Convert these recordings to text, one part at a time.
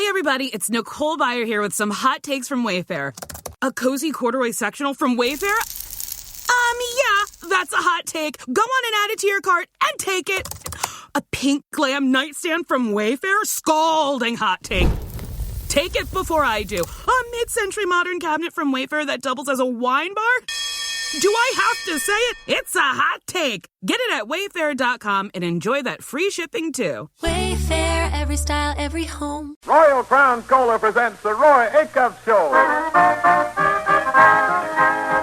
Hey everybody, it's Nicole Byer here with some hot takes from Wayfair. A cozy corduroy sectional from Wayfair? Yeah, that's a hot take. Go on and add it to your cart and take it. A pink glam nightstand from Wayfair? Scalding hot take. Take it before I do. A mid-century modern cabinet from Wayfair that doubles as a wine bar? Do I have to say it? It's a hot take. Get it at Wayfair.com and enjoy that free shipping, too. Wayfair, every style, every home. Royal Crown Cola presents the Roy Acuff Show.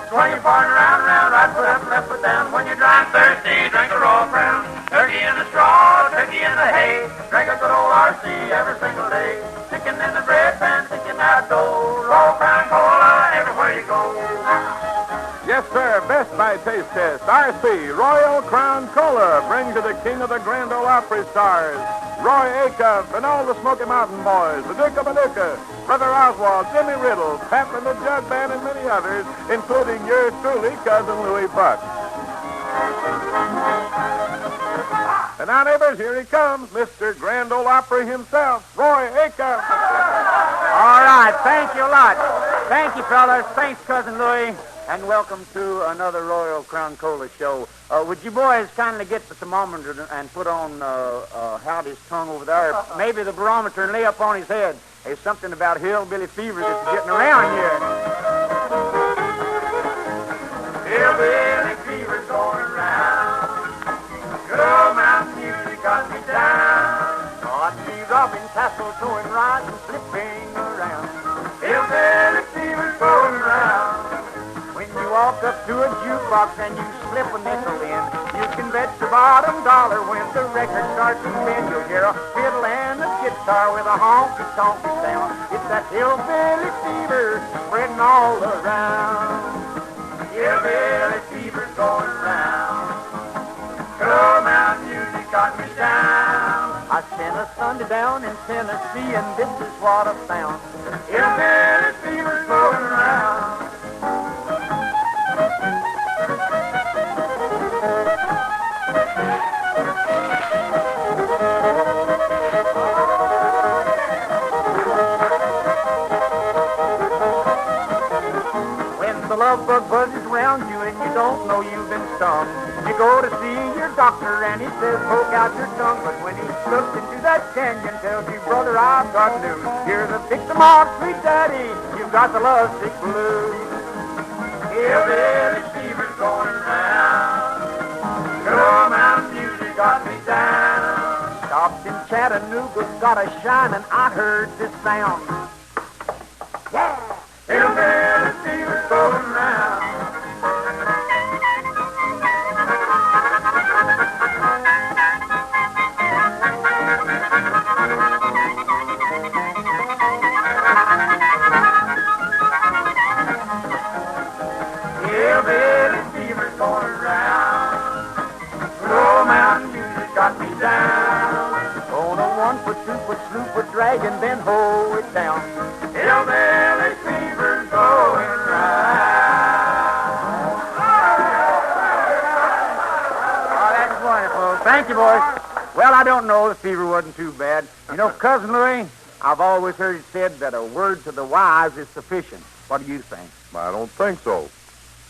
Swing your partner round, round, right foot up, left foot down. When you're dry and thirsty, drink a Royal Crown. Turkey in the straw, turkey in the hay. Drink a good old RC every single day. Sticking in the bread pan, sticking out dough. Royal Crown Cola everywhere you go. Yes, sir. Best by Taste Test. RC Royal Crown Cola brings you the king of the Grand Ole Opry stars, Roy Acuff, and all the Smoky Mountain Boys, the Duke of Paducah, Brother Oswald, Jimmy Riddle, Pep and the Jug Band, and many others, including yours truly, Cousin Louie Buck. And now, neighbors, here he comes, Mr. Grand Ole Opry himself, Roy Acuff. All right, thank you a lot. Thank you, fellas. Thanks, Cousin Louie. And welcome to another Royal Crown Cola show. Would you boys kindly get the thermometer and put on Howdy's tongue over there? Maybe the barometer and lay up on his head. There's something about hillbilly fever that's getting around here. Hillbilly fever's going around. Good mountain music got me down. Oh, I see Robin Tassel throwing rides and slipping around. Hillbilly fever's going around. When you walk up to a jukebox and you slip a nickel in, you can bet your bottom dollar when the record starts to spin, you'll hear a fiddle and a guitar with a honky-tonky sound. It's that hillbilly fever spreading all around. Hillbilly fever's going around. Good mountain music got me down. I spent a Sunday down in Tennessee and this is what I found. Hillbilly fever's going around. The love bug buzzes around you and you don't know you've been stung. You go to see your doctor and he says poke out your tongue, but when he looks into that canyon tells you, brother, I've got news. You're the victim of sweet daddy, you've got the lovesick blues. Hillbilly fever's going around. Good mountain music got me down. Stopped in Chattanooga, got a shine and I heard this sound. Yeah! Hillbilly fever's going around. Hillbilly fever's going around. Slow mountain music got me down. On a 1 foot, 2 foot, sloop foot dragon, then hoe it down. Hillbilly fever's going around. Oh, that's wonderful. Thank you, boys. Well, I don't know. The fever wasn't too bad. You know, Cousin Louie, I've always heard it said that a word to the wise is sufficient. What do you think? I don't think so.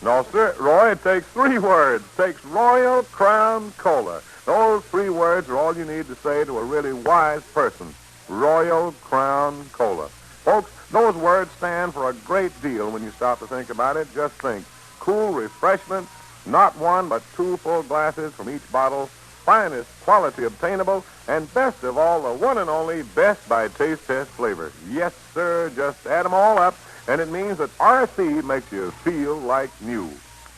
No, sir. Roy, it takes 3 words. It takes Royal Crown Cola. Those 3 words are all you need to say to a really wise person. Royal Crown Cola. Folks, those words stand for a great deal when you stop to think about it. Just think. Cool refreshment, not 1 but 2 full glasses from each bottle, finest quality obtainable, and best of all, the one and only Best by Taste Test flavor. Yes, sir, just add them all up, and it means that RC makes you feel like new.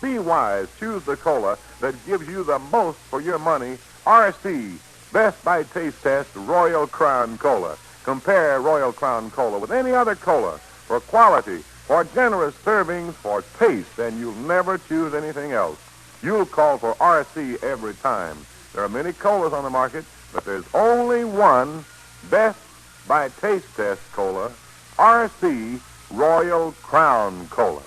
Be wise. Choose the cola that gives you the most for your money. RC, Best by Taste Test Royal Crown Cola. Compare Royal Crown Cola with any other cola for quality, for generous servings, for taste, and you'll never choose anything else. You'll call for RC every time. There are many colas on the market, but there's only one Best by Taste Test Cola, RC Royal Crown Cola.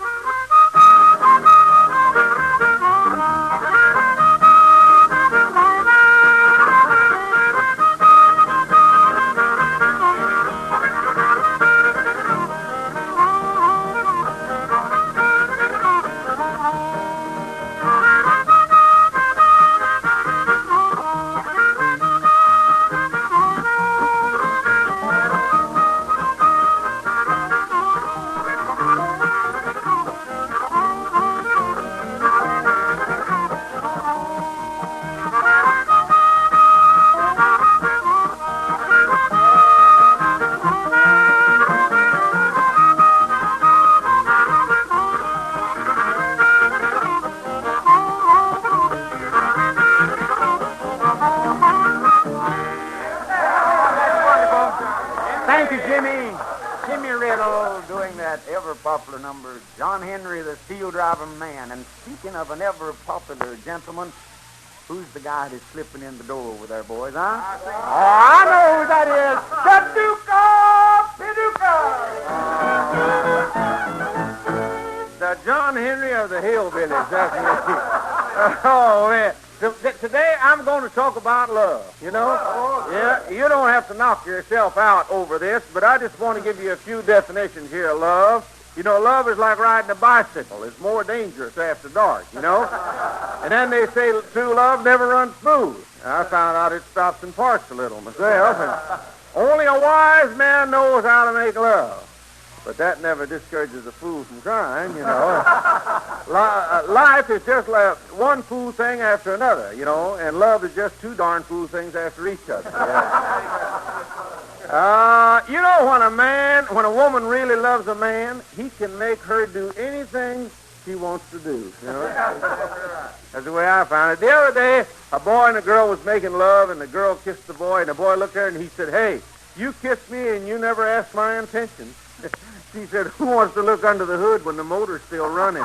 Thank you, Jimmy. Jimmy Riddle doing that ever-popular number, John Henry, the Steel Driving Man. And speaking of an ever-popular gentleman, who's the guy that's slipping in the door over there, boys, huh? I know who that is. The Duke of Paducah! The John Henry of the Hillbillies, that's me. Oh, man. Today I'm going to talk about love, you know? Yeah, you don't have to knock yourself out over this, but I just want to give you a few definitions here of love. You know, love is like riding a bicycle. It's more dangerous after dark, you know? And then they say true love never runs smooth. I found out it stops and parks a little myself. And only a wise man knows how to make love. But that never discourages a fool from trying, you know. Life is just like one fool thing after another, you know, and love is just two darn fool things after each other. Yeah. You know, when a woman really loves a man, he can make her do anything she wants to do, you know. That's the way I found it. The other day, a boy and a girl was making love, and the girl kissed the boy, and the boy looked at her and he said, "Hey, you kissed me and you never asked my intentions." She said, "Who wants to look under the hood when the motor's still running?"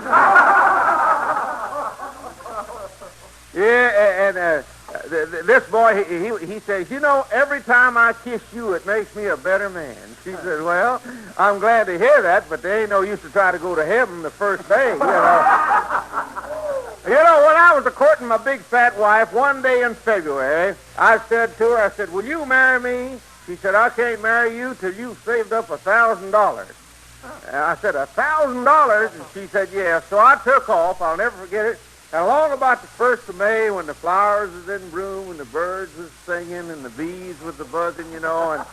Yeah, and this boy, he says, "You know, every time I kiss you, it makes me a better man." She said, "Well, I'm glad to hear that, but there ain't no use to try to go to heaven the first day, you know." You know, when I was courting my big fat wife one day in February, I said to her, I said, "Will you marry me?" She said, "I can't marry you till you've saved up $1,000. I said, $1,000? And she said, "Yes." So I took off. I'll never forget it. And along about the 1st of May, when the flowers was in bloom, and the birds was singing, and the bees was a buzzing, you know, and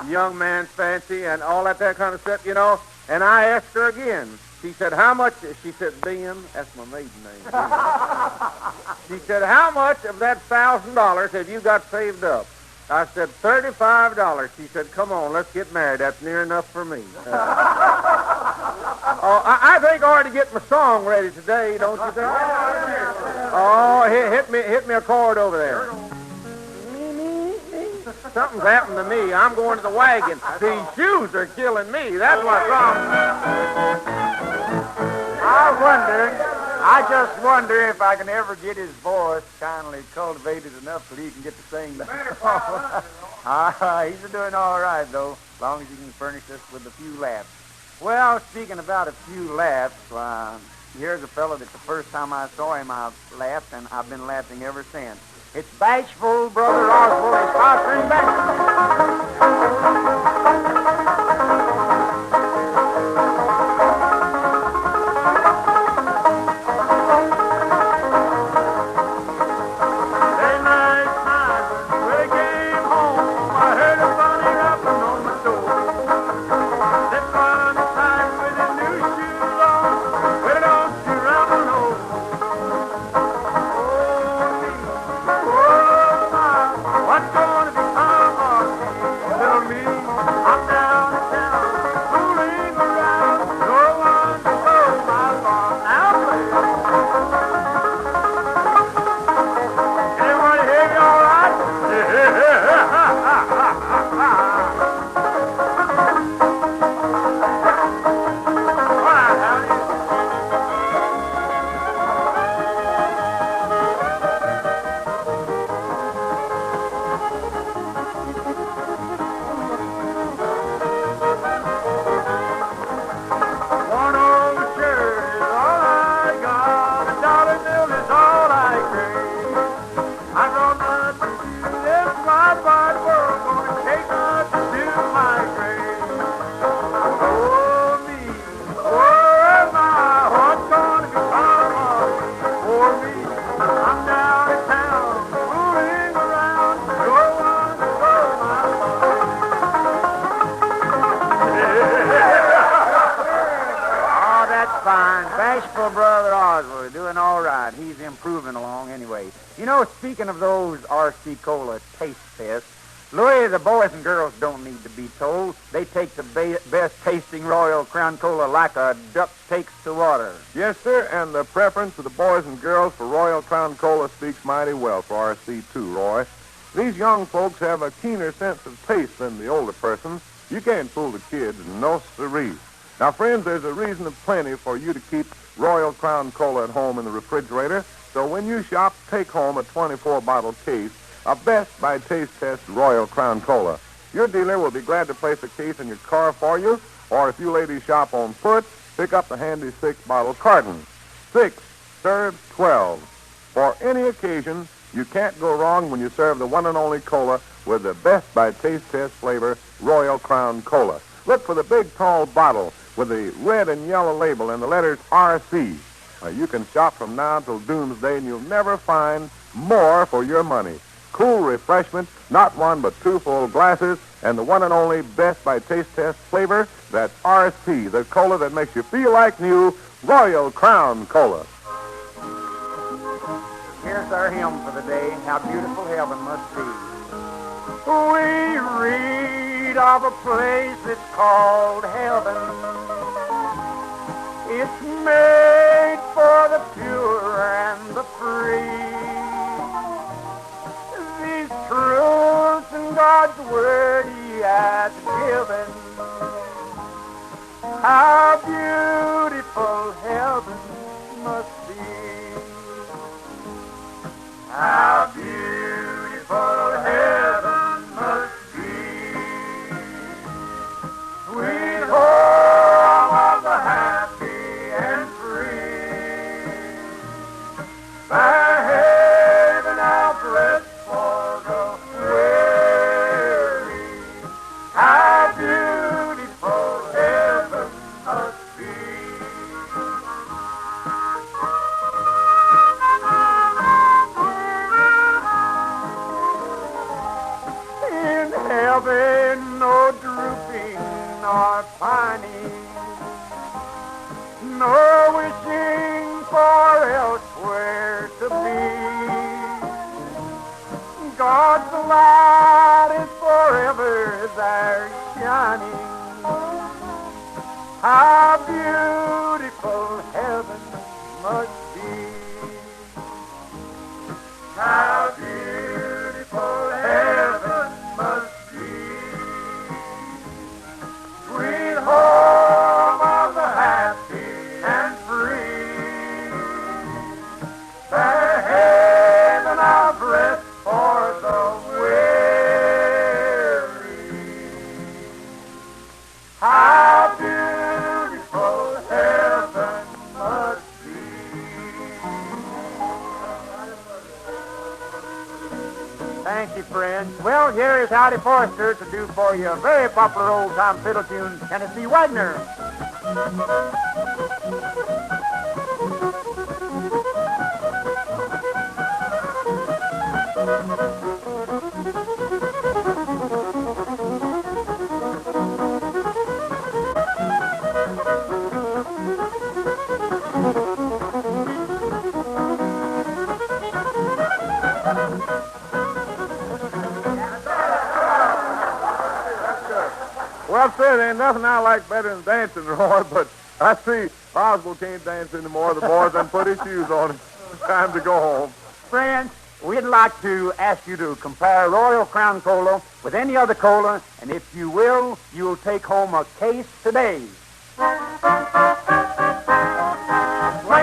the young man's fancy, and all that kind of stuff, you know. And I asked her again. She said, "How much?" She said, "Ben," that's my maiden name. Ben. She said, "How much of that $1,000 have you got saved up?" I said, $35. She said, "Come on, let's get married. That's near enough for me." I think I ought to get my song ready today, don't you think? Oh, hit me a chord over there. Something's happened to me. I'm going to the wagon. These shoes are killing me. That's what's wrong. I just wonder if I can ever get his voice kindly cultivated enough that he can get to sing that. He's doing all right, though, as long as he can furnish us with a few laughs. Well, speaking about a few laughs, here's a fellow that the first time I saw him, I laughed, and I've been laughing ever since. It's Bashful Brother Oswald. It's Foster Bashful. Bashful Brother Oswald doing all right. He's improving along anyway. You know, speaking of those R.C. Cola taste tests, Louis, the boys and girls don't need to be told. They take the best tasting Royal Crown Cola like a duck takes to water. Yes, sir, and the preference of the boys and girls for Royal Crown Cola speaks mighty well for R.C. too, Roy. These young folks have a keener sense of taste than the older persons, You can't fool the kids, no siree. Now, friends, there's a reason plenty for you to keep Royal Crown Cola at home in the refrigerator. So when you shop, take home a 24-bottle case of Best by Taste Test Royal Crown Cola. Your dealer will be glad to place a case in your car for you, or if you ladies shop on foot, pick up the handy 6-bottle carton. 6 serves 12. For any occasion, you can't go wrong when you serve the one and only cola with the Best by Taste Test flavor Royal Crown Cola. Look for the big, tall bottle with the red and yellow label and the letters RC. You can shop from now till doomsday, and you'll never find more for your money. Cool refreshment, not one but 2 full glasses, and the one and only Best by Taste Test flavor, that's RC, the cola that makes you feel like new, Royal Crown Cola. Here's our hymn for the day, How Beautiful Heaven Must Be. We read of a place that's called heaven. It's made for the pure and the free. These truths in God's Word He has given. How beautiful heaven must be. How beautiful heaven must be. Sweet home of the happy and free. Fair haven of rest for the weary. How beautiful heaven must be. In heaven, no drooping nor pining, no wishing for elsewhere to be. God's light is forever there shining. How beautiful heaven must be. How beautiful heaven must be. Sweet home of the happy and free. Fair haven of rest for the weary. How beautiful heaven must be. Thank you, friends. Well, here is Howdy Forrester to do for you a very popular old-time fiddle tune, Tennessee Wagner. Well, sir, there ain't nothing I like better than dancing, Roy, but I see Oswald can't dance anymore. The boys done put his shoes on. It's time to go home. Friends, we'd like to ask you to compare Royal Crown Cola with any other cola, and if you will, you'll take home a case today. Swing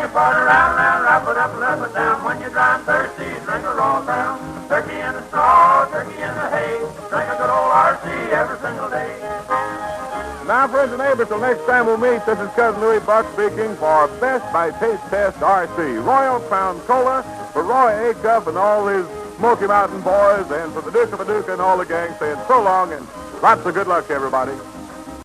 a partner round, round, wrap it up and down. When you're dry and thirsty, drink a Royal Crown. Turkey in the straw, turkey in the hay. Drink a good old RC every single day. Now, friends and neighbors, till next time we'll meet, this is Cousin Louis Buck speaking for Best by Taste Test RC, Royal Crown Cola, for Roy Acuff and all his Smoky Mountain boys, and for the Duke of Paducah and all the gang saying so long and lots of good luck to everybody.